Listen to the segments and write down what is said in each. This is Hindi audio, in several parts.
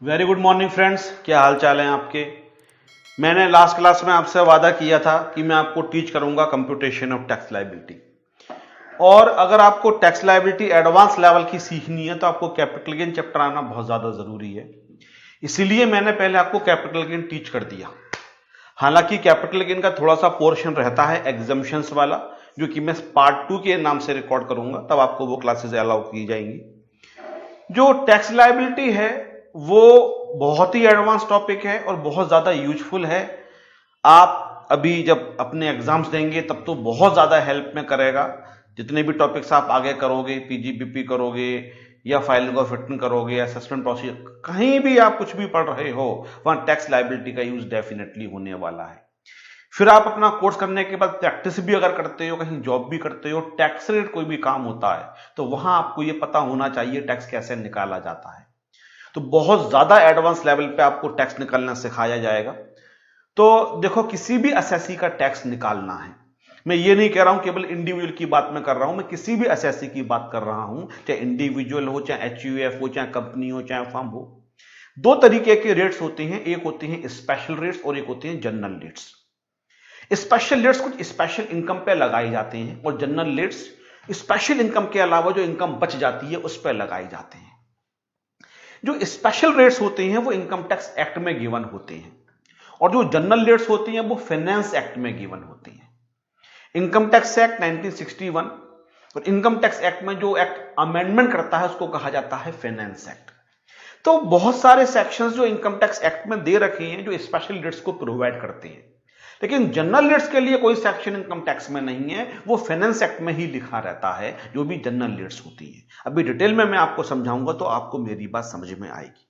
वेरी गुड मॉर्निंग फ्रेंड्स, क्या हाल चाल हैं आपके। मैंने लास्ट क्लास में आपसे वादा किया था कि मैं आपको टीच करूंगा कंप्यूटेशन ऑफ टैक्स लायबिलिटी। और अगर आपको टैक्स लायबिलिटी एडवांस लेवल की सीखनी है तो आपको कैपिटल गेन चैप्टर आना बहुत ज्यादा जरूरी है। इसीलिए मैंने पहले आपको कैपिटल गेन टीच कर दिया। हालांकि कैपिटल गेन का थोड़ा सा पोर्शन रहता है एग्जम्पशंस वाला, जो कि मैं पार्ट 2 के नाम से रिकॉर्ड करूंगा, तब आपको वो क्लासेस अलाउ की जाएंगी। जो टैक्स लायबिलिटी है वो बहुत ही एडवांस टॉपिक है और बहुत ज्यादा यूजफुल है। आप अभी जब अपने एग्जाम्स देंगे तब तो बहुत ज्यादा हेल्प में करेगा। जितने भी टॉपिक्स आप आगे करोगे, पीजीबीपी करोगे या फाइलिंग ऑफ रिटर्न करोगे, असेसमेंट प्रोसीजर, कहीं भी आप कुछ भी पढ़ रहे हो, वहां टैक्स लायबिलिटी का यूज डेफिनेटली होने वाला है। फिर आप अपना कोर्स करने के बाद प्रैक्टिस भी अगर करते हो, कहीं जॉब भी करते हो, टैक्स रेट कोई भी काम होता है, तो वहां आपको यह पता होना चाहिए टैक्स कैसे निकाला जाता है। तो बहुत ज्यादा एडवांस लेवल पे आपको टैक्स निकालना सिखाया जाएगा। तो देखो, किसी भी एसएससी का टैक्स निकालना है, मैं ये नहीं कह रहा हूं केवल इंडिविजुअल की बात में कर रहा हूं, मैं किसी भी एसएससी की बात कर रहा हूं, चाहे इंडिविजुअल हो, चाहे एचयूएफ हो, चाहे कंपनी हो, चाहे फर्म हो। दो तरीके के रेट्स होते हैं, एक होते हैं स्पेशल रेट्स और एक होते हैं जनरल रेट्स। स्पेशल रेट्स कुछ स्पेशल इनकम पे लगाए जाते हैं और जनरल रेट्स स्पेशल इनकम के अलावा जो इनकम बच जाती है उस पर लगाए जाते हैं। जो स्पेशल रेट्स होते हैं वो इनकम टैक्स एक्ट में गिवन होते हैं और जो जनरल रेट्स होती हैं वो फाइनेंस एक्ट में गिवन होती हैं। इनकम टैक्स एक्ट 1961 और इनकम टैक्स एक्ट में जो एक्ट अमेंडमेंट करता है उसको कहा जाता है फाइनेंस एक्ट। तो बहुत सारे सेक्शंस जो इनकम टैक्स एक्ट में दे रखे हैं जो स्पेशल रेट्स को प्रोवाइड करते हैं, लेकिन जनरल रेट्स के लिए कोई सेक्शन इनकम टैक्स में नहीं है, वो फाइनेंस एक्ट में ही लिखा रहता है जो भी जनरल रेट्स होती है। अभी डिटेल में मैं आपको समझाऊंगा तो आपको मेरी बात समझ में आएगी।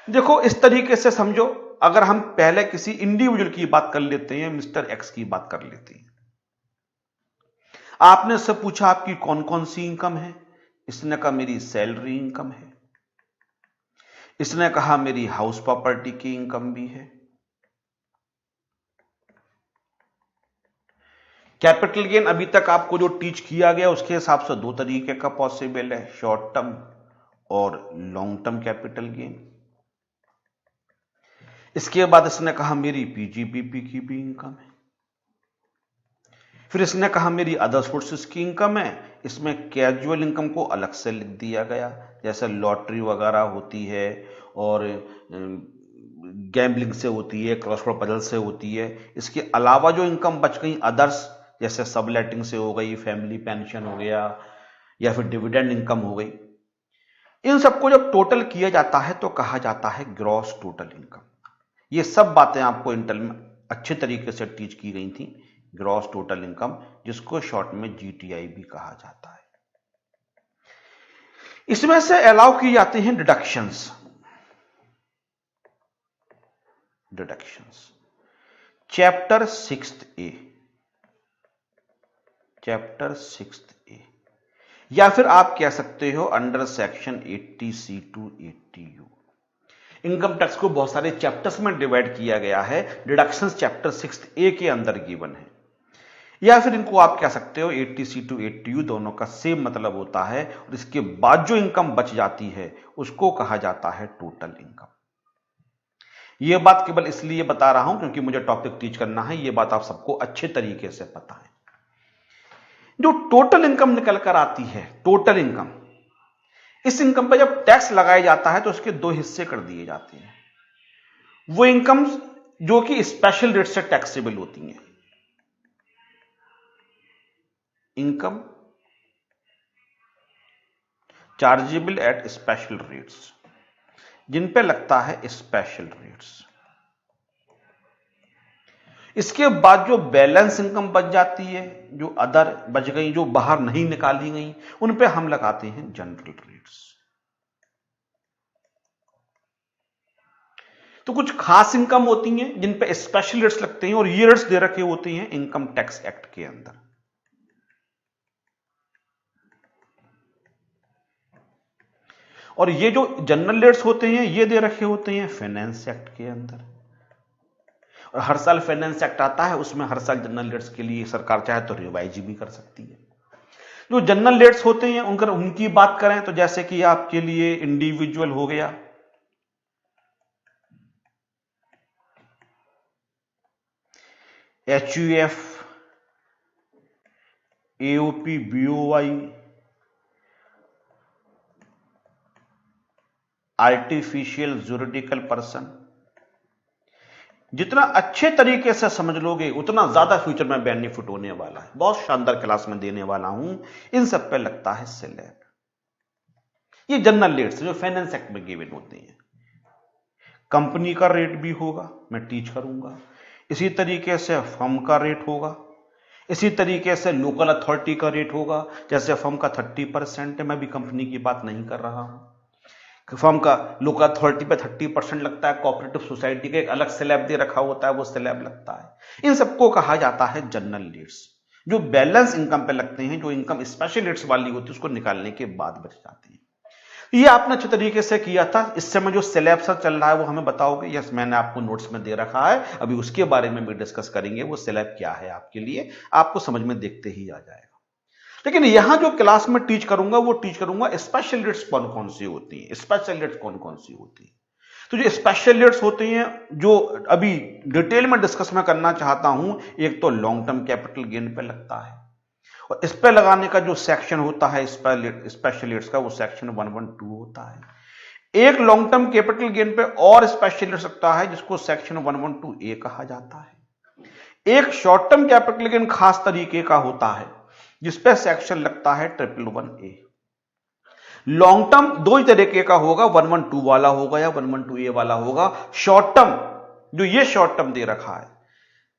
देखो, इस तरीके से समझो, अगर हम पहले किसी इंडिविजुअल की बात कर लेते हैं, मिस्टर एक्स की बात कर लेते हैं। आपने उससे पूछा आपकी कौन कौन सी इनकम है। इसने कहा मेरी सैलरी इनकम है। इसने कहा मेरी हाउस प्रॉपर्टी की इनकम भी है। कैपिटल गेन अभी तक आपको जो टीच किया गया उसके हिसाब से दो तरीके का पॉसिबल है, शॉर्ट टर्म और लॉन्ग टर्म कैपिटल गेन। इसके बाद इसने कहा मेरी पीजीबीपी की भी इनकम है। फिर इसने कहा मेरी अदर सोर्सेस की इनकम है। इसमें कैजुअल इनकम को अलग से लिख दिया गया, जैसे लॉटरी वगैरह होती है और गैम्बलिंग से होती है, क्रॉसवर्ड पजल से होती है। इसके अलावा जो इनकम बच गई अदर्स, जैसे सबलेटिंग से हो गई, फैमिली पेंशन हो गया या फिर डिविडेंड इनकम हो गई, इन सबको जब टोटल किया जाता है तो कहा जाता है ग्रॉस टोटल इनकम। ये सब बातें आपको इंटर में अच्छे तरीके से टीच की गई थी। ग्रॉस टोटल इनकम, जिसको शॉर्ट में जीटीआई भी कहा जाता है। इसमें से अलाउ की जाती हैं डिडक्शंस। चैप्टर 6 ए, या फिर आप कह सकते हो under section 80C to 80U। Income tax को बहुत सारे चैप्टर्स में डिवाइड किया गया है। डिडक्शंस चैप्टर 6A के अंदर गिवन है, या फिर इनको आप कह सकते हो 80C to 80U, दोनों का सेम मतलब होता है। और इसके बाद जो इनकम बच जाती है उसको कहा जाता है टोटल इनकम। यह बात केवल इसलिए बता रहा हूं क्योंकि मुझे टॉपिक टीच करना है, यह बात आप सबको अच्छे तरीके से पता है। जो टोटल इनकम निकल कर आती है, टोटल इनकम, इस इनकम पर जब टैक्स लगाया जाता है तो उसके दो हिस्से कर दिए जाते हैं। वो इनकम जो कि स्पेशल रेट से टैक्सेबल होती हैं, income chargeable at special rates, जिन पे लगता है स्पेशल रेट्स। इसके बाद जो बैलेंस इनकम बच जाती है, जो अदर बच गई, जो बाहर नहीं निकाली गई, उन पे हम लगाते हैं जनरल रेट्स। तो कुछ खास इनकम होती हैं जिन पे स्पेशल रेट्स लगते हैं और ये रेट्स दे रखे होते हैं इनकम टैक्स एक्ट के अंदर। और ये जो जनरल रेट्स होते हैं ये दे रखे होते हैं फाइनेंस एक्ट के अंदर। और हर साल फाइनेंस एक्ट आता है, उसमें हर साल जनरल रेट्स के लिए सरकार चाहे तो रिवाइज भी कर सकती है। जो जनरल रेट्स होते हैं उनकी बात करें तो जैसे कि आपके लिए इंडिविजुअल हो गया, HUF, AOP, BOI, artificial juridical person. जितना अच्छे तरीके से समझ लोगे उतना ज्यादा फ्यूचर में बेनिफिट होने वाला है। बहुत शानदार क्लास में देने वाला हूं। इन सब पे लगता है स्लैब। ये जनरल रेट्स जो फाइनेंस एक्ट में गिवन होते हैं। कंपनी का रेट भी होगा, मैं टीच करूंगा। इसी तरीके से फर्म का रेट होगा, इसी तरीके से लोकल अथॉरिटी का रेट होगा। जैसे फर्म का 30% है, मैं भी कंपनी की बात नहीं कर रहा हूं। फर्म का लोकल अथॉरिटी पे 30% लगता है, कोऑपरेटिव सोसाइटी का एक अलग स्लैब दे रखा होता है, वो स्लैब लगता है। इन सबको कहा जाता है जनरल रेट्स, जो बैलेंस इनकम पे लगते हैं। जो इनकम स्पेशल रेट्स वाली होती है उसको निकालने के बाद बच जाती है। ये आपने अच्छे तरीके से किया था। इस समय जो स्लैब सा चल रहा है वो हमें बताओगे? यस, मैंने आपको नोट्स में दे रखा है, अभी उसके बारे में भी डिस्कस करेंगे। वो स्लैब क्या है आपके लिए, आपको समझ में देखते ही आ जाएगा। लेकिन यहां जो क्लास में टीच करूंगा वो टीच करूंगा स्पेशल रेट्स कौन कौन सी होती हैं। स्पेशल रेट्स कौन कौन सी होती हैं? तो जो स्पेशल रेट्स होती हैं, जो अभी डिटेल में डिस्कस में करना चाहता हूं, एक तो लॉन्ग टर्म कैपिटल गेन पे लगता है, और इस पे लगाने का जो सेक्शन होता है स्पेशल रेट्स का, वो सेक्शन 112 होता है। एक लॉन्ग टर्म कैपिटल गेन पे और स्पेशल रेट्स लगता है, जिसको सेक्शन 112A कहा जाता है। एक शॉर्ट टर्म कैपिटल गेन खास तरीके का होता है, जिसपे सेक्शन लगता है 111A। लॉन्ग टर्म दो ही तरीके का होगा, 112 वाला होगा या 112A वाला होगा। शॉर्ट टर्म, जो ये शॉर्ट टर्म दे रखा है,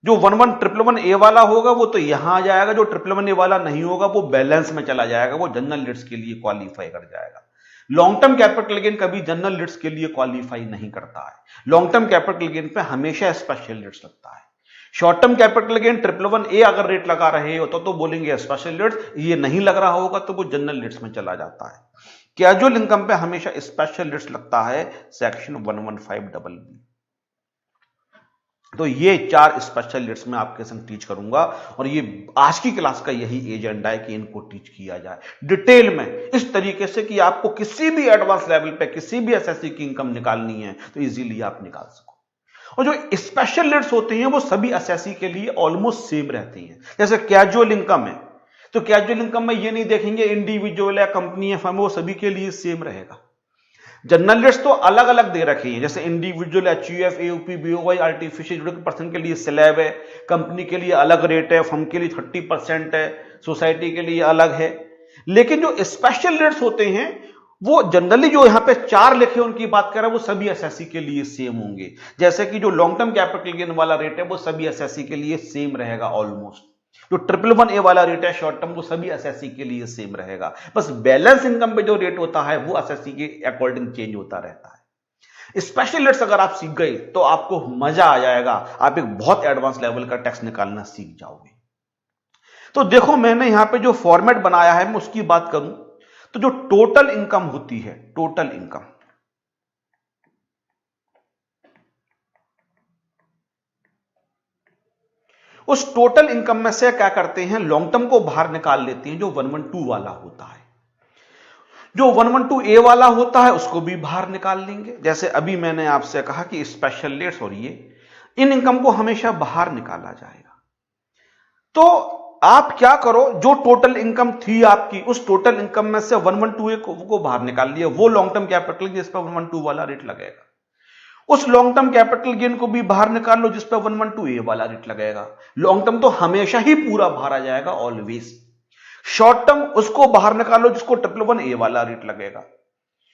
जो 111A वाला होगा वो तो यहां आ जाएगा। जो 111A वाला नहीं होगा वो बैलेंस में चला जाएगा, वो जनरल रेट्स के लिए क्वालिफाई कर जाएगा। लॉन्ग टर्म कैपिटल गेन कभी जनरल रेट्स के लिए क्वालिफाई नहीं करता है। लॉन्ग टर्म कैपिटल गेन पे हमेशा स्पेशल रेट्स लगता है। Short term capital gain 111A अगर रेट लगा रहे हो तो बोलेंगे स्पेशल रेट्स, ये नहीं लग रहा होगा तो वो जनरल रेट्स में चला जाता है। कैजुअल इनकम पे हमेशा स्पेशल रेट्स लगता है, सेक्शन 115BB। तो ये 4 स्पेशल रेट्स में आपके संग टीच करूंगा, और ये आज की क्लास का यही एजेंडा है कि इनको टीच किया जाए डिटेल में, इस तरीके से कि आपको किसी भी एडवांस लेवल पे किसी भी एसएससी की इनकम निकालनी है तो इजीली आप निकाल सको। और जो स्पेशल रेट्स होते हैं वो सभी एसएससी के लिए ऑलमोस्ट सेम रहती हैं। जैसे कैजुअल इनकम है, तो कैजुअल इनकम में ये नहीं देखेंगे इंडिविजुअल या कंपनी या फर्म, वो सभी के लिए सेम रहेगा। जनरल रेट्स तो अलग अलग दे रखे हैं, जैसे individual, HUF, AOP, BOI, artificial juridical person के लिए स्लैब है, कंपनी के लिए अलग रेट है, फर्म के लिए 30% है, सोसाइटी के लिए अलग है। लेकिन जो स्पेशल रेट्स होते हैं वो जनरली जो यहां पे 4 लिखे उनकी बात कर रहा है, वो सभी एसएससी के लिए सेम होंगे। जैसे कि जो लॉन्ग टर्म कैपिटल गेन वाला रेट है वो सभी एसएससी के लिए सेम रहेगा ऑलमोस्ट। जो 111A वाला रेट है शॉर्ट टर्म, वो सभी एसएससी के लिए सेम रहेगा। बस बैलेंस इनकम पे जो रेट होता है वो एसएससी के अकॉर्डिंग चेंज होता रहता है। स्पेशल रेट्स अगर आप सीख गए तो आपको मजा आ जाएगा, आप एक बहुत एडवांस लेवल का टैक्स निकालना सीख जाओगे। तो देखो मैंने यहां पे जो फॉर्मेट बनाया है मैं उसकी बात करूं तो जो टोटल इनकम होती है, टोटल इनकम, उस टोटल इनकम में से क्या करते हैं, लॉन्ग टर्म को बाहर निकाल लेते हैं, जो 112 वाला होता है। जो 112A वाला होता है उसको भी बाहर निकाल लेंगे। जैसे अभी मैंने आपसे कहा कि स्पेशल रेट्स और ये इन इनकम को हमेशा बाहर निकाला जाएगा। तो आप क्या करो, जो टोटल इनकम थी आपकी, उस टोटल इनकम में से 112A को बाहर निकाल लिया, वो लॉन्ग टर्म कैपिटल जिस पर 112 वाला रेट लगेगा। उस लॉन्ग टर्म कैपिटल गेन को भी बाहर निकाल लो जिस पर 112A वाला रेट लगेगा। लॉन्ग टर्म तो हमेशा ही पूरा बाहर आ जाएगा ऑलवेज। शॉर्ट टर्म उसको बाहर निकालो जिसको 111A वाला रेट लगेगा।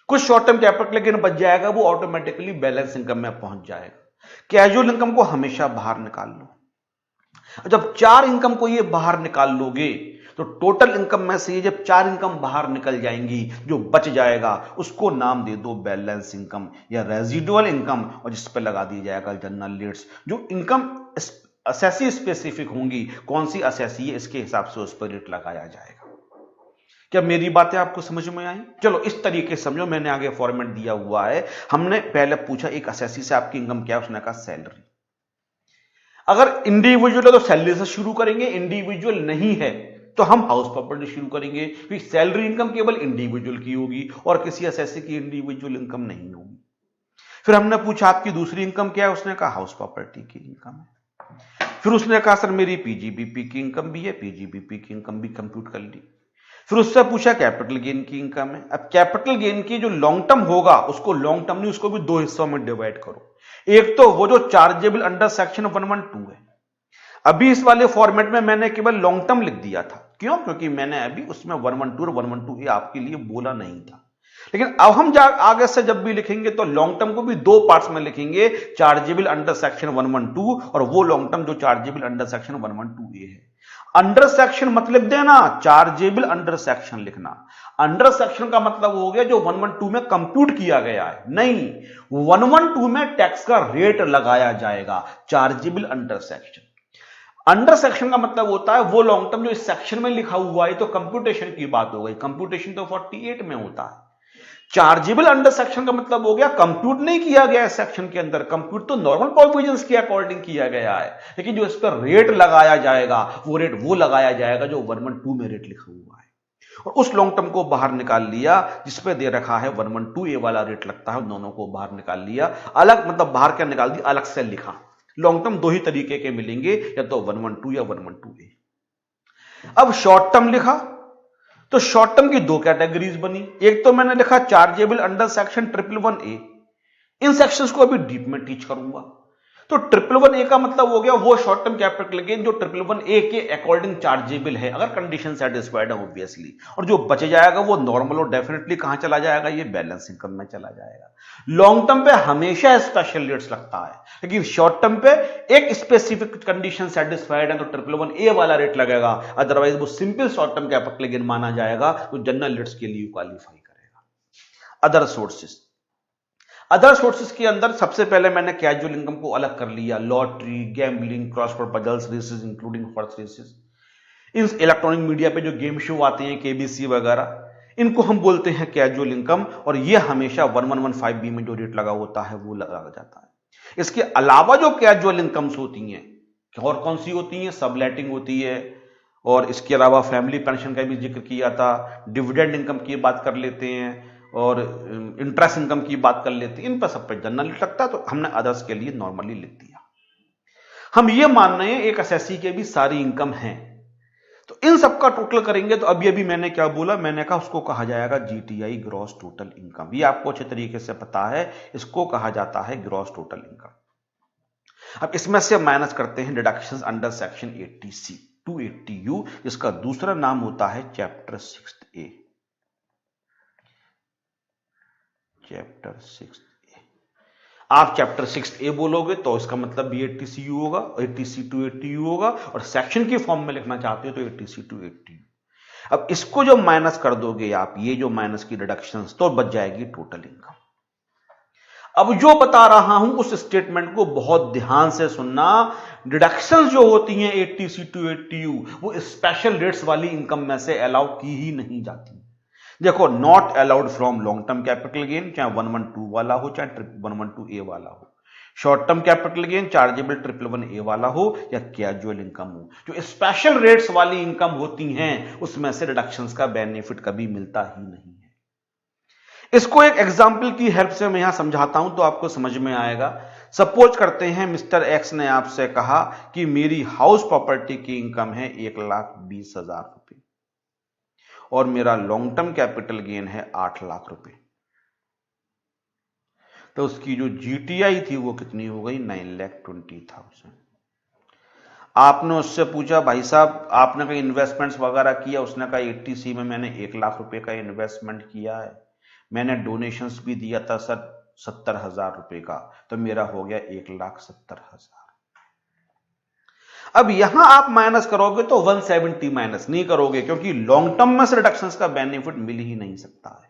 कुछ शॉर्ट टर्म कैपिटल गेन बच जाएगा, वो ऑटोमेटिकली बैलेंस इनकम में पहुंच जाएगा। कैजुअल इनकम को हमेशा बाहर निकाल लो। जब 4 इनकम को ये बाहर निकाल लोगे तो टोटल इनकम में से जब 4 इनकम बाहर निकल जाएंगी, जो बच जाएगा उसको नाम दे दो बैलेंस इनकम या रेजिडुअल इनकम, और जिस पर लगा दिया जाएगा जनरल रेट्स। जो इनकम एसएससी स्पेसिफिक होंगी, कौन सी एसएससी है इसके हिसाब से उस पर रेट लगाया जाएगा। क्या मेरी बातें आपको समझ में आई? चलो इस तरीके से समझो, मैंने आगे फॉर्मेट दिया हुआ है। हमने पहले पूछा एक एसएससी से आपकी इनकम क्या है, उसने कहा सैलरी। अगर इंडिविजुअल है तो सैलरी से शुरू करेंगे, इंडिविजुअल नहीं है तो हम हाउस प्रॉपर्टी शुरू करेंगे, क्योंकि सैलरी इनकम केवल इंडिविजुअल की होगी और किसी एसएससी की इंडिविजुअल इनकम नहीं होगी। फिर हमने पूछा आपकी दूसरी इनकम क्या है, उसने कहा हाउस प्रॉपर्टी की इनकम है। फिर उसने कहा सर मेरी पीजीबीपी की इनकम भी है, पीजीबीपी की इनकम भी कंप्यूट कर ली। फिर उससे पूछा कैपिटल गेन की इनकम है। अब कैपिटल गेन की जो लॉन्ग टर्म होगा उसको लॉन्ग टर्म नहीं, उसको भी दो हिस्सों में डिवाइड करो। एक तो वो जो चार्जेबल अंडर सेक्शन 112 है। अभी इस वाले फॉर्मेट में मैंने केवल लॉन्ग टर्म लिख दिया था, क्यों? क्योंकि मैंने अभी उसमें 112 और 112 आपके लिए बोला नहीं था। लेकिन अब हम आगे से जब भी लिखेंगे तो लॉन्ग टर्म को भी दो पार्ट्स में लिखेंगे, चार्जेबल अंडर सेक्शन 112 और वो लॉन्ग टर्म जो चार्जेबल अंडर सेक्शन 112A है। अंडर सेक्शन मत लिख देना, चार्जेबल अंडर सेक्शन लिखना। अंडर सेक्शन का मतलब हो गया जो 112 में कंप्यूट किया गया है, नहीं 112 में टैक्स का रेट लगाया जाएगा, chargeable under section. Under section का मतलब होता है वो लॉन्ग टर्म जो इस सेक्शन में लिखा हुआ है, तो कंप्यूटेशन की बात हो गई, कंप्यूटेशन तो 48 में होता है। चार्जेबल अंडर सेक्शन का मतलब हो गया कंप्यूट नहीं किया गया है सेक्शन के अंदर, कंप्यूट तो नॉर्मल प्रोविजंस के अकॉर्डिंग किया गया है, लेकिन जो इस पर रेट लगाया जाएगा वो रेट वो लगाया जाएगा जो 112 में रेट लिखा हुआ है। और उस लॉन्ग टर्म को बाहर निकाल लिया जिसपे दे रखा है 112A वाला रेट लगता है, दोनों को बाहर निकाल लिया। अलग मतलब बाहर क्या निकाल दिया, अलग से लिखा। लॉन्ग टर्म दो ही तरीके के मिलेंगे, या तो 112 या 112A। अब शॉर्ट टर्म लिखा तो शॉर्ट टर्म की दो कैटेगरीज बनी। एक तो मैंने लिखा चार्जेबल अंडर सेक्शन 111A। इन सेक्शंस को अभी डीप में टीच करूंगा। तो 111A का मतलब हो गया वो शॉर्ट टर्म कैपिटल गेन जो 111A के अकॉर्डिंग चार्जेबल है, अगर कंडीशन सेटिस्फाइड है ऑब्वियसली। और जो बच जाएगा वो नॉर्मल और डेफिनेटली कहां चला जाएगा, ये बैलेंस इनकम में चला जाएगा। लॉन्ग टर्म पे हमेशा स्पेशल रेट्स लगता है, लेकिन शॉर्ट टर्म पे एक स्पेसिफिक कंडीशन सेटिस्फाइड है तो 111A वाला रेट लगेगा, अदरवाइज वो simple short term capital gain माना जाएगा, तो जनरल रेट्स के लिए क्वालिफाई करेगा। अदर सोर्सेस के अंदर सबसे पहले मैंने कैजुअल इनकम को अलग कर लिया, lottery, gambling, crossword puzzles, races including horse races. इन इलेक्ट्रॉनिक मीडिया पे जो गेम शो आते हैं केबीसी वगैरह, इनको हम बोलते हैं कैजुअल इनकम, और ये हमेशा 1115B में जो रेट लगा होता है वो लगा जाता है। इसके अलावा जो कैजुअल इनकम्स होती हैं और कौन सी होती हैं, सबलेटिंग होती है, और इसके अलावा फैमिली पेंशन का भी जिक्र किया था, डिविडेंड इनकम की बात कर लेते हैं, और इंटरेस्ट इनकम की बात कर लेते हैं। इन पर सब पे जनरल लगता है, तो हमने अदर्स के लिए नॉर्मली लिख दिया। हम ये मान रहे हैं एक एसएससी के भी सारी इनकम है, तो इन सब का टोटल करेंगे तो अभी मैंने क्या बोला, मैंने कहा उसको कहा जाएगा जीटीआई, ग्रॉस टोटल इनकम। ये आपको अच्छे तरीके से पता है, इसको कहा जाता है ग्रॉस टोटल इनकम। अब इसमें से माइनस करते हैं deductions under section 80C to 80U, जिसका दूसरा नाम होता है चैप्टर 6A। चैप्टर 6A, आप चैप्टर 6A बोलोगे तो इसका मतलब भी 80CU होगा, 80C टू 80U होगा, और सेक्शन की फॉर्म में लिखना चाहते हो तो 80C टू 80U। अब इसको जब माइनस कर दोगे आप, ये जो माइनस की डिडक्शंस, तो बच जाएगी टोटल इनकम। अब जो बता रहा हूं उस स्टेटमेंट को बहुत ध्यान से सुनना। डिडक्शंस जो होती हैं 80C टू 80U, वो स्पेशल रेट्स वाली इनकम में से अलाउ की ही नहीं जाती। देखो, not allowed from long term capital gain, चाहे 112 वाला हो चाहे 112A वाला हो, short term capital gain chargeable 111A वाला हो या कैजुअल इनकम हो। जो स्पेशल रेट्स वाली इनकम होती हैं उसमें से रिडक्शंस का बेनिफिट कभी मिलता ही नहीं है। इसको एक एग्जाम्पल की हेल्प से मैं यहां समझाता हूं तो आपको समझ में आएगा। सपोज करते हैं मिस्टर एक्स ने आपसे कहा कि मेरी हाउस प्रॉपर्टी की इनकम है 1,20,000 रुपए और मेरा लॉन्ग टर्म कैपिटल गेन है 8 लाख रुपए। तो उसकी जो जीटीआई थी वो कितनी हो गई, 9,20,000। आपने उससे पूछा भाई साहब आपने कहीं इन्वेस्टमेंट्स वगैरह किया, उसने कहा 80C में मैंने 1 लाख रुपए का इन्वेस्टमेंट किया है, मैंने डोनेशंस भी दिया था सर 70,000 रुपए का, तो मेरा हो गया 1,70,000। अब यहां आप माइनस करोगे तो 170 माइनस नहीं करोगे, क्योंकि लॉन्ग टर्म में से रिडक्शंस का बेनिफिट मिल ही नहीं सकता है।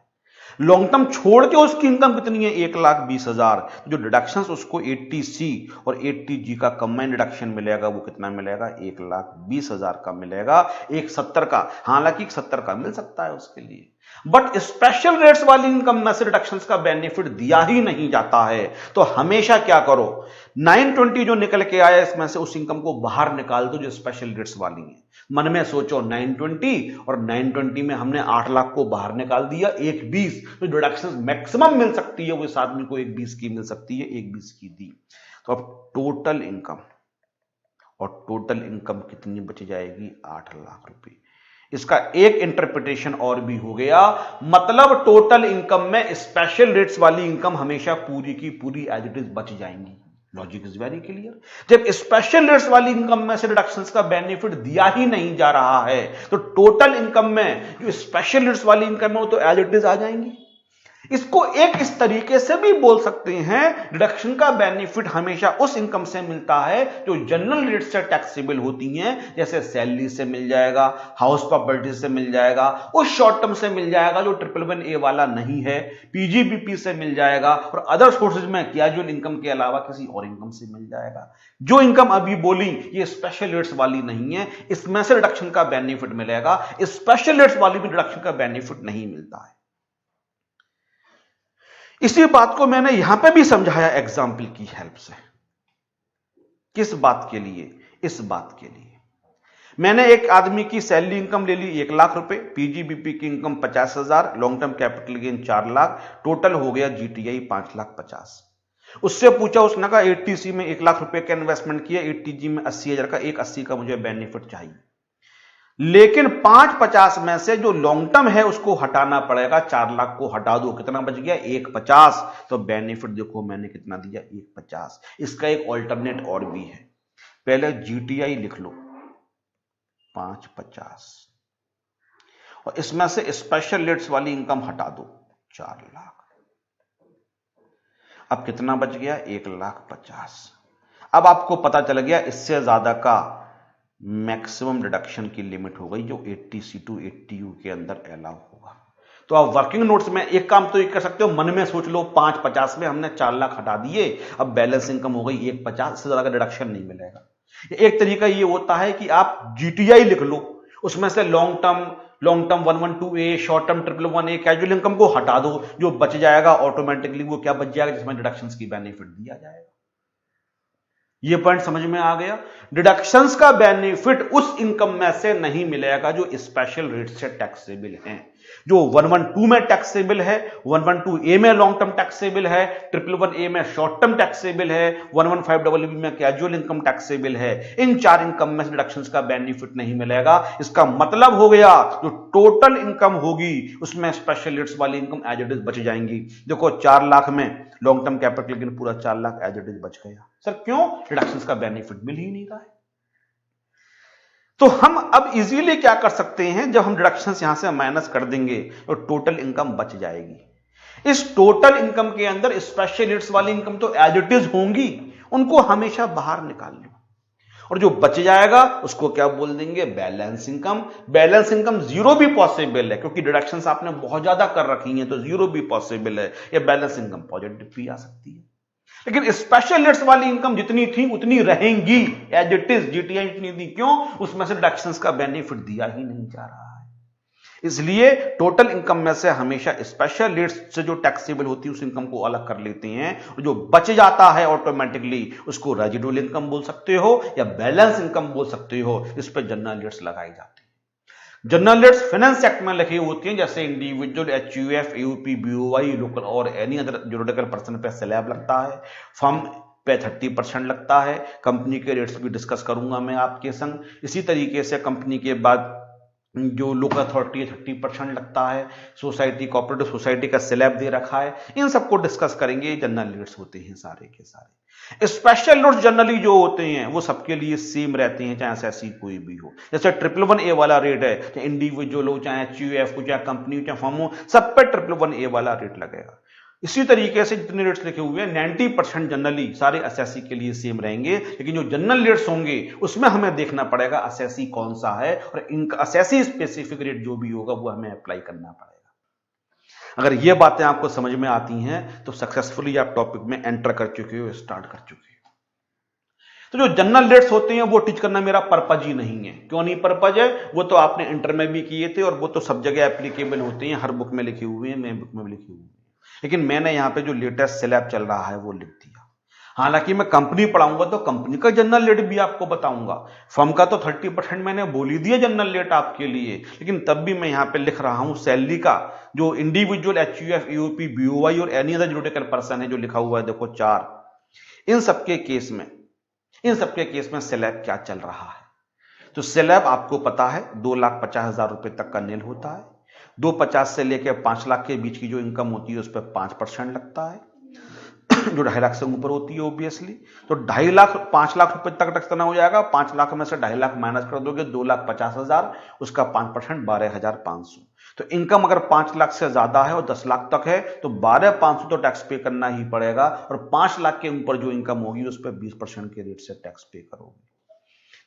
लॉन्ग टर्म छोड़ के उसकी इनकम कितनी है, 1,20,000। जो डिडक्शंस उसको 80C और 80G का कंबाइंड डिडक्शन मिलेगा वो कितना मिलेगा, 1,20,000 का मिलेगा, 170 का। हालांकि 170 का मिल सकता है उसके लिए, बट स्पेशल रेट्स वाली इनकम में से रिडक्शंस का बेनिफिट दिया ही नहीं जाता है। तो हमेशा क्या करो, 920 जो निकल के आया इसमें से उस इनकम को बाहर निकाल दो जो स्पेशल रेट्स वाली है। मन में सोचो 920 और 920 में हमने 8 लाख को बाहर निकाल दिया, 1,20 तो डिडक्शंस मैक्सिमम मिल सकती है वो इस आदमी को 1,20 की मिल सकती है, 1,20 की दी। तो अब टोटल इनकम और टोटल इनकम कितनी बच जाएगी? 8 लाख रुपए। इसका एक इंटरप्रिटेशन और भी हो गया, मतलब टोटल इनकम में स्पेशल रेट्स वाली इनकम हमेशा पूरी की पूरी एज इट इज बच जाएंगी। Logic is very clear. जब स्पेशल रेट्स वाली इनकम में से डिडक्शंस का बेनिफिट दिया ही नहीं जा रहा है तो टोटल इनकम में जो स्पेशल रेट्स वाली इनकम है वो तो एज इट इज आ जाएंगी। इसको एक इस तरीके से भी बोल सकते हैं, डिडक्शन का बेनिफिट हमेशा उस इनकम से मिलता है जो जनरल रेट से टैक्सेबल होती हैं, जैसे सैलरी से मिल जाएगा, हाउस प्रॉपर्टी से मिल जाएगा, उस शॉर्ट टर्म से मिल जाएगा जो 111A वाला नहीं है, पीजीबीपी से मिल जाएगा और अदर सोर्सेज में कैजुअल इनकम के अलावा किसी और इनकम से मिल जाएगा। जो इनकम अभी बोली ये स्पेशल रेट्स वाली नहीं है, इसमें से डिडक्शन का बेनिफिट मिलेगा, स्पेशल रेट्स वाली में डिडक्शन का बेनिफिट नहीं मिलता है। इसी बात को मैंने यहां पे भी समझाया एग्जाम्पल की हेल्प से। किस बात के लिए? इस बात के लिए मैंने एक आदमी की सैलरी इनकम ले ली 1 लाख रुपए, पीजीबीपी की income 50,000, long term capital gain 4 lakh, total हो गया जीटीआई 5,50,000। उससे पूछा, उसने कहा 80C में 1 लाख रुपए का इन्वेस्टमेंट किया, 80G में 80,000 का, 180 का मुझे बेनिफिट चाहिए, लेकिन 550 में से जो लॉन्ग टर्म है उसको हटाना पड़ेगा, 4 लाख को हटा दो, कितना बच गया? 150। तो बेनिफिट देखो मैंने कितना दिया? 150। इसका एक ऑल्टरनेट और भी है, पहले जीटीआई लिख लो 550 और इसमें से स्पेशल रेट्स वाली इनकम हटा दो 4 लाख। अब कितना बच गया? 1,50,000। अब आपको पता चल गया इससे ज्यादा का मैक्सिमम डिडक्शन की लिमिट हो गई जो 80C टू 80U के अंदर अलाउ होगा। तो आप वर्किंग नोट्स में एक काम तो ये कर सकते हो, मन में सोच लो 550 में हमने 4 लाख हटा दिए, अब बैलेंस इनकम हो गई 150, इससे ज्यादा का डिडक्शन नहीं मिलेगा। एक तरीका ये होता है कि आप जीटीआई लिख लो, उसमें से long term 112A, short term 111A, casual income को हटा दो, जो बच जाएगा ऑटोमेटिकली वो क्या बच जाएगा? जिसमें डिडक्शंस की बेनिफिट दिया जाएगा। ये पॉइंट समझ में आ गया? डिडक्शंस का बेनिफिट उस इनकम में से नहीं मिलेगा जो स्पेशल रेट से टैक्सेबल है। जो 112 में टैक्सेबल है, 112A में लॉन्ग टर्म टैक्सेबल है, 111A में शॉर्ट टर्म टैक्सेबल है, 115BB में कैजुअल इनकम टैक्सेबल है, इन 4 इनकम में डिडक्शंस का बेनिफिट नहीं मिलेगा। इसका मतलब हो गया जो टोटल इनकम होगी उसमें स्पेशल रेट्स वाली इनकम एज इट इज बच जाएंगी। देखो 4 लाख में लॉन्ग टर्म कैपिटल गेन पूरा 4 लाख एज इट इज बच गया। सर क्यों? डिडक्शंस का बेनिफिट मिल ही नहीं रहा है। तो हम अब इजीली क्या कर सकते हैं, जब हम डिडक्शंस यहां से माइनस कर देंगे तो टोटल इनकम बच जाएगी। इस टोटल इनकम के अंदर स्पेशल रेट्स वाली इनकम तो एज इट इज होंगी, उनको हमेशा बाहर निकाल लो और जो बच जाएगा उसको क्या बोल देंगे? Balance income. Balance income zero भी पॉसिबल है क्योंकि डिडक्शंस आपने बहुत ज्यादा कर रखी हैं, तो जीरो भी पॉसिबल है, या बैलेंस इनकम पॉजिटिव भी आ सकती है। लेकिन स्पेशल रेट्स वाली इनकम जितनी थी उतनी रहेंगी एज इट इज, जीटीआई इतनी दी, क्यों? उसमें से डिडक्शंस का बेनिफिट दिया ही नहीं जा रहा है। इसलिए टोटल इनकम में से हमेशा स्पेशल रेट्स से जो टैक्सेबल होती है उस इनकम को अलग कर लेते हैं, और जो बच जाता है ऑटोमेटिकली उसको रेजिडुअल इनकम बोल सकते हो या बैलेंस इनकम बोल सकते हो। इस पर जनरल रेट्स लगाई जाती है। जनरल रेट्स फाइनेंस एक्ट में लिखी होती हैं, जैसे इंडिविजुअल, एचयूएफ, यूपी, बीओवाई, लोकल और एनी अदर ज्यूरिडिकल पर्सन पे स्लैब लगता है, फर्म पे 30% लगता है। कंपनी के रेट्स भी डिस्कस करूंगा मैं आपके संग। इसी तरीके से कंपनी के बाद जो लोकल अथॉरिटी है 30% लगता है, सोसाइटी, कोऑपरेटिव सोसाइटी का स्लैब दे रखा है, इन सबको डिस्कस करेंगे। जनरल रेट्स होते हैं सारे के सारे। स्पेशल रेट्स जनरली जो होते हैं वो सबके लिए सेम रहते हैं, चाहे ऐसी कोई भी हो। जैसे 111A वाला रेट है, चाहे इंडिविजुअल हो, चाहे एचयूएफ हो, चाहे कंपनी हो, चाहे फर्म हो, सब पे 111A वाला रेट लगेगा। इसी तरीके से जितने रेट्स लिखे हुए हैं 90% जनरली सारे असेसी के लिए सेम रहेंगे, लेकिन जो जनरल रेट्स होंगे उसमें हमें देखना पड़ेगा असेसी कौन सा है, और इनका असेसी स्पेसिफिक रेट जो भी होगा वो हमें अप्लाई करना पड़ेगा। अगर ये बातें आपको समझ में आती हैं तो सक्सेसफुली आप टॉपिक में एंटर कर चुके हो, स्टार्ट कर चुके हो। तो जो जनरल रेट्स होते हैं वो टीच करना मेरा पर्पज ही नहीं है। क्यों नहीं पर्पज है? वो तो आपने इंटर में भी किए थे और वो तो सब जगह एप्लीकेबल होते हैं, हर बुक में लिखे हुए हैं, मेरे बुक में भी लिखे हुए हैं। लेकिन मैंने यहाँ पे जो लेटेस्ट स्लैब चल रहा है वो लिख दिया। हालांकि मैं कंपनी पढ़ाऊंगा तो कंपनी का जनरल रेट भी आपको बताऊंगा, फर्म का तो 30% मैंने बोल ही दिया जनरल रेट आपके लिए, लेकिन तब भी मैं यहाँ पे लिख रहा हूं सैलरी का जो इंडिविजुअल, एचयूएफ, यूपी, बीओवाई और एनी अदर ज्यूरिडिकल पर्सन है जो लिखा हुआ है, देखो 4, इन सबके केस में इन सबके केस में स्लैब क्या चल रहा है? तो स्लैब आपको पता है 2,50,000 रुपए तक का नील होता है। 250 से लेकर 5 लाख के बीच की जो इनकम होती है उस पर 5% लगता है, जो 2.5 लाख से ऊपर होती है ऑब्वियसली। तो 2.5 लाख 5 लाख रुपए तक टैक्स देना हो जाएगा। 5 लाख में से 2.5 लाख माइनस कर दोगे 2,50,000, उसका 5% 12,500। तो इनकम अगर 5 लाख से ज्यादा है और 10 लाख तक है तो 12,500 तो टैक्स पे करना ही पड़ेगा, और 5 लाख के ऊपर जो इनकम होगी उस पर 20% के रेट से टैक्स पे करोगे।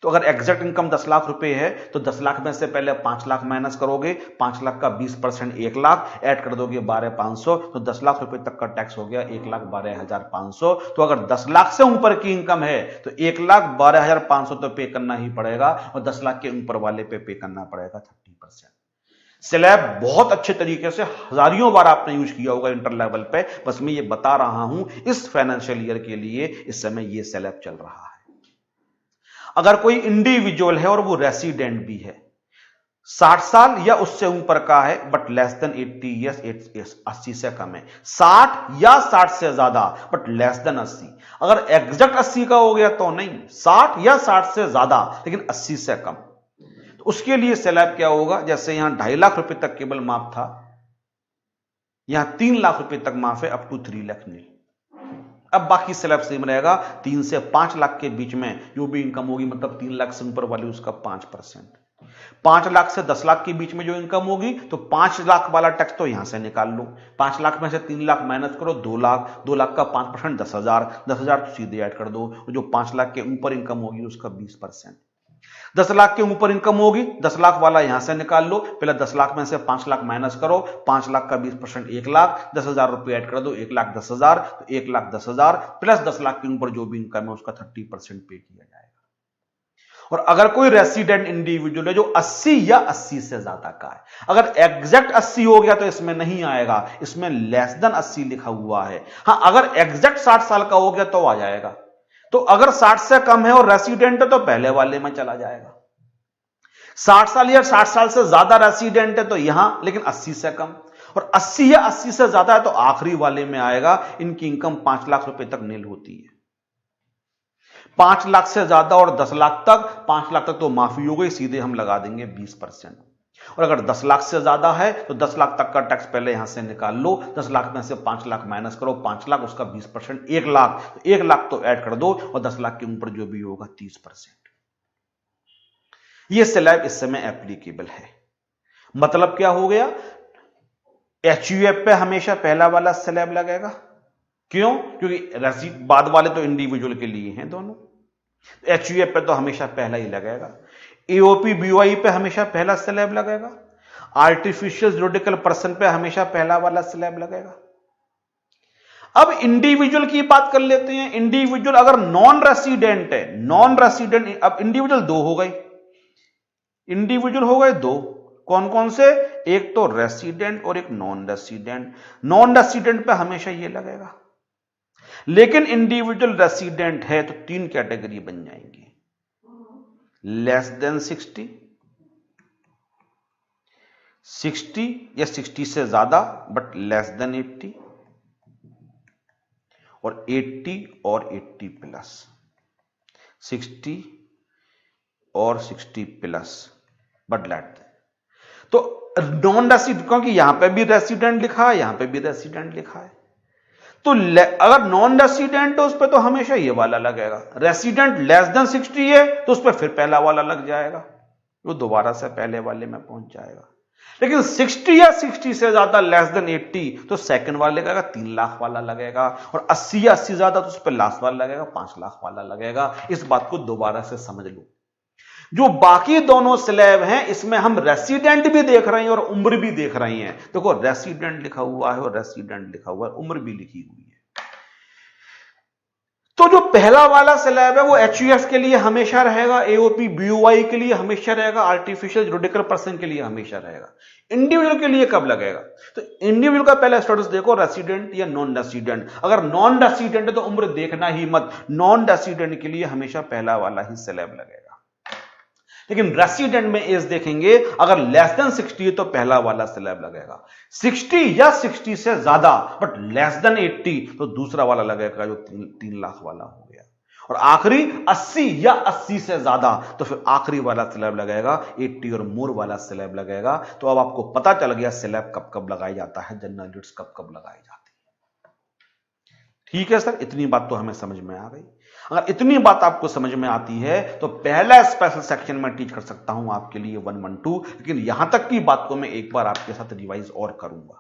तो अगर एग्जैक्ट इनकम 10 लाख रुपए है तो 10 लाख में से पहले 5 लाख माइनस करोगे, 5 लाख का 20% 1 लाख ऐड कर दोगे 12,500, तो 10 लाख रुपए तक का टैक्स हो गया 1,12,500। तो अगर 10 लाख से ऊपर की इनकम है तो 1,12,500 तो पे करना ही पड़ेगा, और 10 लाख के ऊपर वाले पे करना पड़ेगा 30%। स्लैब बहुत अच्छे तरीके से हजारियों बार आपने यूज किया होगा इंटर लेवल पे, बस मैं ये बता रहा हूं इस फाइनेंशियल ईयर के लिए इस समय ये स्लैब चल रहा है। अगर कोई इंडिविजुअल है और वो रेसिडेंट भी है, 60 साल या उससे ऊपर का है बट लेस देन 80 ईयर्स, 80 से कम है, 60 या 60 से ज्यादा बट लेस देन 80। अगर एग्जैक्ट 80 का हो गया तो नहीं, 60 या 60 से ज्यादा लेकिन 80 से कम, तो उसके लिए स्लैब क्या होगा? जैसे यहां 2.5 लाख रुपए तक केवल माफ था, यहां 3 लाख रुपए तक माफ है अप टू 3 लाख नील। अब बाकी स्लैब सेम रहेगा, 3 से 5 लाख के बीच में जो भी इनकम होगी, मतलब 3 लाख से ऊपर वाली उसका 5%। 5 लाख से 10 लाख के बीच में जो इनकम होगी तो 5 लाख वाला टैक्स तो यहां से निकाल लो। 5 लाख में से 3 लाख माइनस करो, 2 लाख, 2 लाख का 5% 10,000, 10,000 तो सीधे ऐड कर दो। जो 5 लाख के ऊपर इनकम होगी उसका 20%। 10 लाख के ऊपर इनकम होगी, 10 लाख वाला यहां से निकाल लो, पहले 10 लाख में से 5 लाख माइनस करो, 5 लाख का 20% 1 लाख, 10,000 रुपए ऐड कर दो, 1,10,000, तो 1,10,000 प्लस 10 लाख के ऊपर जो भी इनकम है उसका 30% पे किया जाएगा। और अगर कोई रेसिडेंट इंडिविजुअल है जो 80 या 80 से ज्यादा का है, अगर एग्जैक्ट 80 हो गया तो इसमें नहीं आएगा, इसमें लेस देन 80 लिखा हुआ है। हां, अगर एग्जैक्ट 60 साल का हो गया तो आ जाएगा। तो अगर 60 से कम है और रेसिडेंट है तो पहले वाले में चला जाएगा। 60 साल या 60 साल से ज्यादा रेसिडेंट है तो यहां, लेकिन 80 से कम, और 80 या 80 से ज्यादा है तो आखिरी वाले में आएगा। इनकी इनकम 5 लाख रुपए तक नील होती है। 5 लाख से ज्यादा और 10 लाख तक, 5 लाख तक तो माफी हो गई, सीधे हम लगा देंगे 20%। और अगर 10 लाख से ज्यादा है तो 10 लाख तक का टैक्स पहले यहां से निकाल लो, 10 लाख में से 5 लाख माइनस करो, 5 लाख उसका 20%, 1 लाख, तो 1 लाख तो ऐड कर दो, और 10 लाख के ऊपर जो भी होगा 30%। यह स्लैब इस समय एप्लीकेबल है। मतलब क्या हो गया? एचयूएफ पे हमेशा पहला वाला स्लैब लगेगा। क्यों? क्योंकि बाद वाले तो इंडिविजुअल के लिए हैं दोनों। एचयूएफ पे तो हमेशा पहला ही लगेगा। एओपी बीओआई पे हमेशा पहला स्लैब लगेगा। आर्टिफिशियल जुरिडिकल पर्सन पे हमेशा पहला वाला स्लैब लगेगा। अब इंडिविजुअल की बात कर लेते हैं। इंडिविजुअल अगर नॉन रेसिडेंट है, नॉन रेसिडेंट, अब इंडिविजुअल दो हो गए, इंडिविजुअल हो गए दो। कौन कौन से? एक तो रेसिडेंट और एक नॉन रेसिडेंट। नॉन रेसिडेंट पे हमेशा ये लगेगा, लेकिन इंडिविजुअल रेसिडेंट है तो 3 कैटेगरी बन जाएंगी, लेस देन 60, 60 या 60 से ज्यादा बट लेस देन 80, और 80 और 80 प्लस, 60 और 60 प्लस बट लेट। तो नॉन रेसिडेंट, क्योंकि यहां पे भी रेसिडेंट लिखा है, यहां पे भी रेसिडेंट लिखा है, तो अगर नॉन रेसिडेंट है उस पर तो हमेशा ये वाला लगेगा। रेसिडेंट लेस देन 60 है तो उस पर फिर पहला वाला लग जाएगा, वो दोबारा से पहले वाले में पहुंच जाएगा। लेकिन 60 या 60 से ज्यादा लेस देन 80 तो सेकंड वाला लगेगा, 3 लाख वाला लगेगा, और 80 या 80 ज्यादा तो उस पर लास्ट वाला लगेगा, 5 लाख वाला लगेगा। इस बात को दोबारा से समझ लो। जो बाकी दोनों स्लैब हैं इसमें हम रेसिडेंट भी देख रहे हैं और उम्र भी देख रहे हैं। देखो रेसिडेंट लिखा हुआ है और रेसिडेंट लिखा हुआ है, उम्र भी लिखी हुई है। तो जो पहला वाला स्लैब है वो एचयूएफ के लिए हमेशा रहेगा, एओपी बीओआई के लिए हमेशा रहेगा, आर्टिफिशियल जुरिडिकल पर्सन के लिए हमेशा रहेगा। इंडिविजुअल के लिए कब लगेगा? तो इंडिविजुअल का पहला स्टेटस देखो, रेसिडेंट या नॉन रेसिडेंट। अगर नॉन रेसिडेंट है तो उम्र देखना ही मत, नॉन रेसिडेंट के लिए हमेशा पहला वाला ही स्लैब लगेगा। लेकिन रेसिडेंट में एज देखेंगे, अगर लेस देन 60 है तो पहला वाला स्लैब लगेगा, 60 या 60 से ज्यादा बट लेस देन 80 तो दूसरा वाला लगेगा जो 3 लाख वाला हो गया। और आखिरी 80 या 80 से ज्यादा, तो फिर आखिरी वाला स्लैब लगेगा 80 और मोर वाला स्लैब लगेगा। तो अब आपको पता चल गया स्लैब कब कब लगाया जाता है, जनरल रेट्स कब कब लगाई जाती है। ठीक है सर, इतनी बात तो हमें समझ में आ गई। अगर इतनी बात आपको समझ में आती है तो पहला स्पेशल सेक्शन में टीच कर सकता हूं आपके लिए 112, लेकिन यहां तक की बात को मैं एक बार आपके साथ रिवाइज और करूंगा।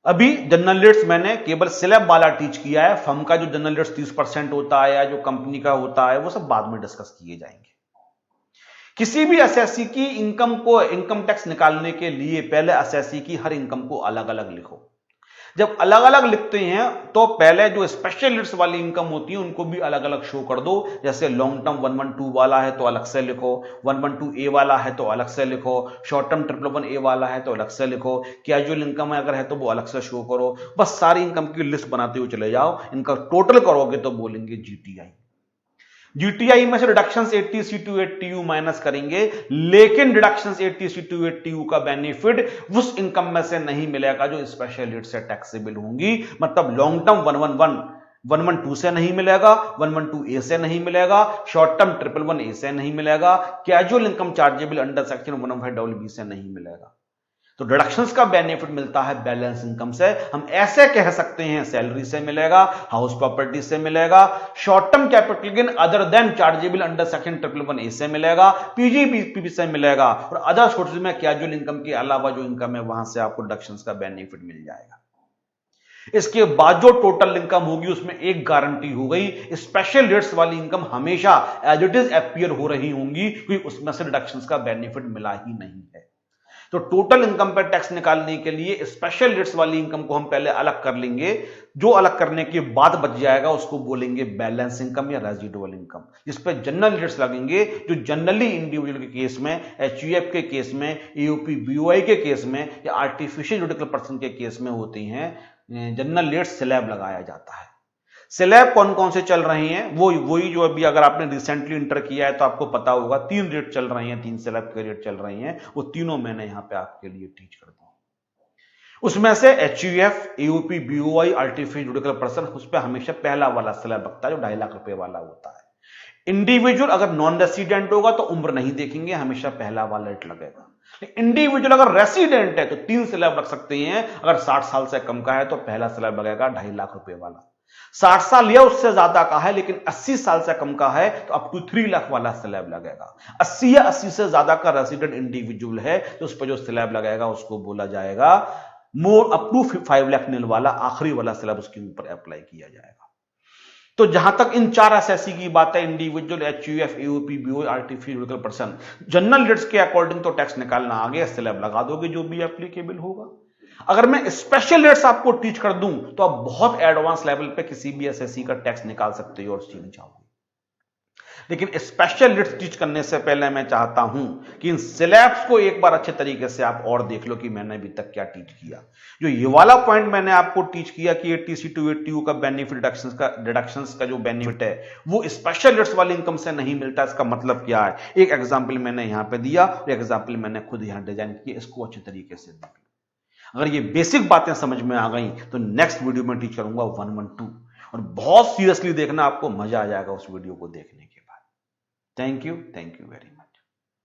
अभी जनरल रेट्स मैंने केवल स्लैब वाला टीच किया है, फर्म का जो जनरल रेट्स 30% होता है या जो कंपनी का होता है वो सब बाद में डिस्कस किए जाएंगे। किसी भी एसएससी की इनकम टैक्स निकालने के लिए पहले एसएससी की हर इनकम को अलग अलग लिखो। जब अलग अलग लिखते हैं तो पहले जो स्पेशल रेट्स वाली इनकम होती है उनको भी अलग अलग शो कर दो। जैसे लॉन्ग टर्म 112 वाला है तो अलग से लिखो, 112A वाला है तो अलग से लिखो, शॉर्ट टर्म 111A वाला है तो अलग से लिखो, कैजुअल इनकम अगर है तो वो अलग से शो करो। बस सारी इनकम की लिस्ट बनाते हुए चले जाओ, इनका टोटल करोगे तो बोलेंगे जीटीआई। जीटीआई में से deductions 80C to 80U minus करेंगे, लेकिन डिडक्शंस 80C to 80U का बेनिफिट उस इनकम में से नहीं मिलेगा जो स्पेशल रेट से टैक्सेबल होंगी। मतलब लॉन्ग टर्म 112 से नहीं मिलेगा, 112A से नहीं मिलेगा, शॉर्ट टर्म 111A से नहीं मिलेगा, casual income chargeable under section 115BB से नहीं मिलेगा। तो डिडक्शंस का बेनिफिट मिलता है बैलेंस इनकम से। हम ऐसे कह सकते हैं सैलरी से मिलेगा, हाउस प्रॉपर्टी से मिलेगा, short term capital gain other than chargeable under section 111A से मिलेगा, पीजीबीपी से मिलेगा, और अदर सोर्सेज में कैजुअल इनकम के अलावा जो इनकम है वहां से आपको डिडक्शंस का बेनिफिट मिल जाएगा। इसके बाद जो टोटल इनकम होगी उसमें एक गारंटी हो गई, स्पेशल रेट्स वाली इनकम हमेशा एज इट इज अपीयर हो रही होंगी, क्योंकि उसमें से डिडक्शंस का बेनिफिट मिला ही नहीं है। तो टोटल इनकम पर टैक्स निकालने के लिए स्पेशल रेट्स वाली इनकम को हम पहले अलग कर लेंगे। जो अलग करने के बाद बच जाएगा उसको बोलेंगे बैलेंस इनकम या रेजिडुअल इनकम, जिस पर जनरल रेट्स लगेंगे, जो जनरली इंडिविजुअल के केस में, एचयूएफ के केस में, एओपी बीओआई के केस में या आर्टिफिशियल जुडिशियल पर्सन के केस में होती हैं। जनरल रेट्स स्लैब लगाया जाता है। स्लैब कौन कौन से चल रहे हैं, वही जो अभी अगर आपने रिसेंटली इंटर किया है तो आपको पता होगा 3 रेट चल रहे हैं, 3 स्लैब के रेट चल रहे हैं, वो तीनों मैंने यहां पे आपके लिए टीच कर दूं। उसमें से HUF, AOP, BOI, artificial judicial person, उस पर हमेशा पहला वाला स्लैब लगता है जो 2.5 लाख रुपए वाला होता है। इंडिविजुअल अगर नॉन रेसिडेंट होगा तो उम्र नहीं देखेंगे, हमेशा पहला वाला रेट लगेगा। इंडिविजुअल अगर रेसिडेंट है तो 3 स्लैब रख सकते हैं। अगर 60 साल से कम का है तो पहला स्लैब लगेगा 2.5 लाख रुपए वाला। 60 साल या उससे ज्यादा का है लेकिन 80 साल से कम का है तो अप टू 3 लाख वाला स्लैब लगेगा। 80 या 80 से ज्यादा का रेसिडेंट इंडिविजुअल है तो उस पर जो स्लैब लगेगा उसको बोला जाएगा मोर अप टू 5 लाख नील वाला, आखिरी वाला स्लैब उसके ऊपर अप्लाई किया जाएगा। तो जहां तक इन 4 एसएससी की बात है, individual, HUF, AOP, BOI, artificial judicial person, general rates के अकॉर्डिंग तो टैक्स निकालना आ गया, स्लैब लगा दोगे जो भी एप्लीकेबल होगा। अगर मैं स्पेशल रेट्स आपको टीच कर दूं तो आप बहुत एडवांस लेवल पे किसी भी एसएससी का टैक्स निकाल सकते हो और सीख जाओगे। लेकिन स्पेशल रेट्स टीच करने से पहले मैं चाहता हूं कि इन स्लैब्स को एक बार अच्छे तरीके से आप और देख लो कि मैंने अभी तक क्या टीच किया। जो ये वाला पॉइंट मैंने आपको टीच किया कि 80C to 80U का बेनिफिट, डिडक्शंस का जो बेनिफिट है वो स्पेशल रेट्स वाली इनकम से नहीं मिलता। इसका मतलब क्या है, एक एग्जाम्पल मैंने यहां पर दिया और एग्जाम्पल मैंने खुद यहां डिजाइन किया, इसको अच्छे तरीके से देख लो। अगर ये बेसिक बातें समझ में आ गई तो नेक्स्ट वीडियो में टीच करूंगा 112, और बहुत सीरियसली देखना, आपको मजा आ जाएगा उस वीडियो को देखने के बाद। Thank you very much.